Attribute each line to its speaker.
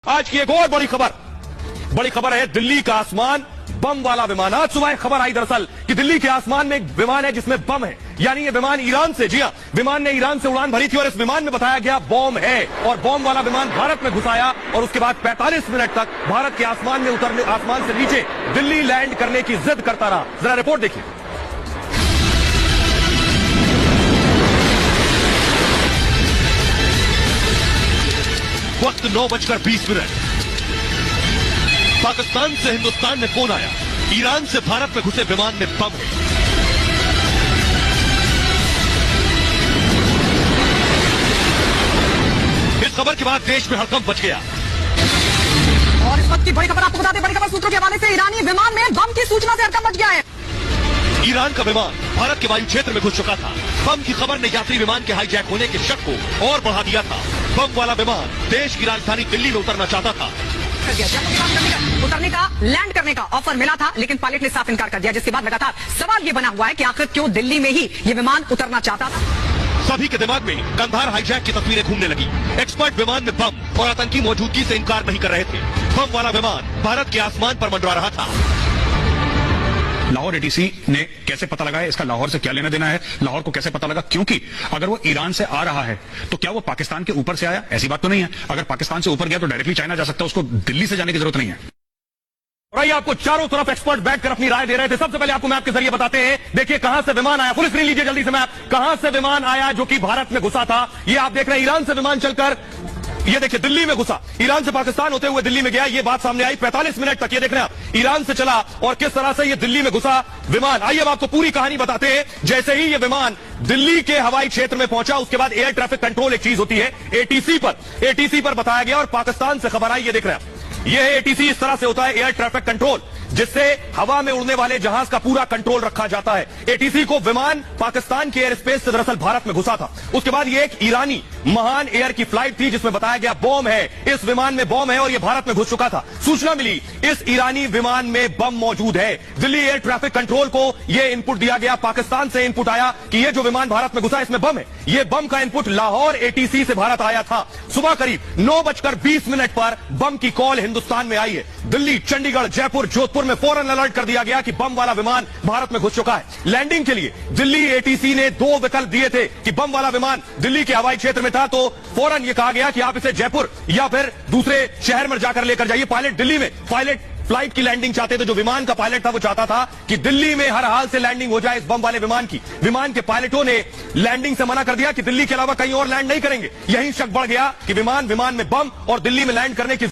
Speaker 1: आज की एक और बड़ी खबर है दिल्ली का आसमान बम वाला विमान। आज सुबह खबर आई दरअसल कि दिल्ली के आसमान में एक विमान है जिसमें बम है, यानी ये विमान ईरान से, जी हां, विमान ने ईरान से उड़ान भरी थी और इस विमान में बताया गया बम है और बम वाला विमान भारत में घुसाया और उसके बाद 45 मिनट तक भारत के आसमान में उतरने, आसमान से नीचे दिल्ली लैंड करने की जिद करता रहा। जरा रिपोर्ट देखिए।
Speaker 2: वक्त 9:20। पाकिस्तान से हिंदुस्तान में फोन आया, ईरान से भारत में घुसे विमान में बम है। इस खबर के बाद देश में हड़कंप मच गया।
Speaker 3: और इस वक्त की बड़ी खबर आपको बता दें, बड़ी खबर सूत्रों के हवाले से ईरानी विमान में बम की सूचना से हड़कंप मच गया है।
Speaker 2: ईरान का विमान भारत के वायु क्षेत्र में घुस चुका था। बम की खबर ने यात्री विमान के हाईजैक होने के शक को और बढ़ा दिया था। बम वाला विमान देश की राजधानी दिल्ली में उतरना चाहता था।
Speaker 3: उतरने का, लैंड करने का ऑफर मिला था, लेकिन पायलट ने साफ इनकार कर दिया, जिसके बाद लगातार सवाल ये बना हुआ है कि आखिर क्यों दिल्ली में ही ये विमान उतरना चाहता था।
Speaker 2: सभी के दिमाग में कंधार हाईजैक की तस्वीरें घूमने लगी। एक्सपर्ट विमान में बम और आतंकी मौजूदगी से इनकार नहीं कर रहे थे। बम वाला विमान भारत के आसमान पर मंडरा रहा था।
Speaker 4: लाहौर एटीसी ने कैसे पता लगाया, इसका लाहौर से क्या लेना देना है, लाहौर को कैसे पता लगा? क्योंकि अगर वो ईरान से आ रहा है तो क्या वो पाकिस्तान के ऊपर से आया? ऐसी बात तो नहीं है। अगर पाकिस्तान से ऊपर गया तो डायरेक्टली चाइना जा सकता है, उसको दिल्ली से जाने की जरूरत नहीं है।
Speaker 1: और आपको चारों तरफ एक्सपर्ट बैठकर अपनी राय दे रहे थे। सबसे पहले आपको मैप के जरिए बताते हैं। देखिए कहां से विमान आया, फुल स्क्रीन लीजिए जल्दी से मैप। कहां से विमान आया जो कि भारत में घुसा था, ये आप देख रहे हैं। ईरान से विमान चलकर ये देखिए दिल्ली में घुसा, ईरान से पाकिस्तान होते हुए दिल्ली में गया। ये बात सामने आई 45 मिनट तक। ये देख रहे हैं आप, ईरान से चला और किस तरह से ये दिल्ली में घुसा विमान। आइए अब आपको पूरी कहानी बताते हैं। जैसे ही ये विमान दिल्ली के हवाई क्षेत्र में पहुंचा, उसके बाद एयर ट्रैफिक कंट्रोल एक चीज होती है, एटीसी पर बताया गया और पाकिस्तान से खबर आई। ये देख रहे हैं आप, ये एटीसी इस तरह से होता है, एयर ट्रैफिक कंट्रोल, जिससे हवा में उड़ने वाले जहाज का पूरा कंट्रोल रखा जाता है। एटीसी को विमान पाकिस्तान के एयर स्पेस से दरअसल भारत में घुसा था। उसके बाद ये एक ईरानी महान एयर की फ्लाइट थी जिसमें बताया गया बम है, इस विमान में बम है और ये भारत में घुस चुका था। सूचना मिली इस ईरानी विमान में बम मौजूद है। दिल्ली एयर ट्रैफिक कंट्रोल को यह इनपुट दिया गया, पाकिस्तान से इनपुट आया कि ये जो विमान भारत में घुसा इसमें बम है। ये बम का इनपुट लाहौर एटीसी से भारत आया था। सुबह करीब 9:20 पर बम की कॉल हिंदुस्तान में आई है। दिल्ली, चंडीगढ़, जयपुर, जोधपुर में फौरन अलर्ट कर दिया गया कि बम वाला विमान भारत में घुस चुका है। लैंडिंग के लिए दिल्ली एटीसी ने 2 विकल्प दिए थे कि बम वाला विमान दिल्ली के हवाई क्षेत्र में था, तो फौरन यह कहा गया कि आप इसे जयपुर या फिर दूसरे शहर में जाकर लेकर जाइए। पायलट दिल्ली में फ्लाइट की लैंडिंग चाहते थे। जो विमान का पायलट था वो चाहता था कि दिल्ली में हर हाल से लैंडिंग हो जाए इस बम वाले विमान की। विमान के पायलटों ने लैंडिंग से मना कर दिया कि दिल्ली के अलावा कहीं और लैंड नहीं करेंगे। यही शक बढ़ गया कि विमान में बम और दिल्ली में लैंड करने की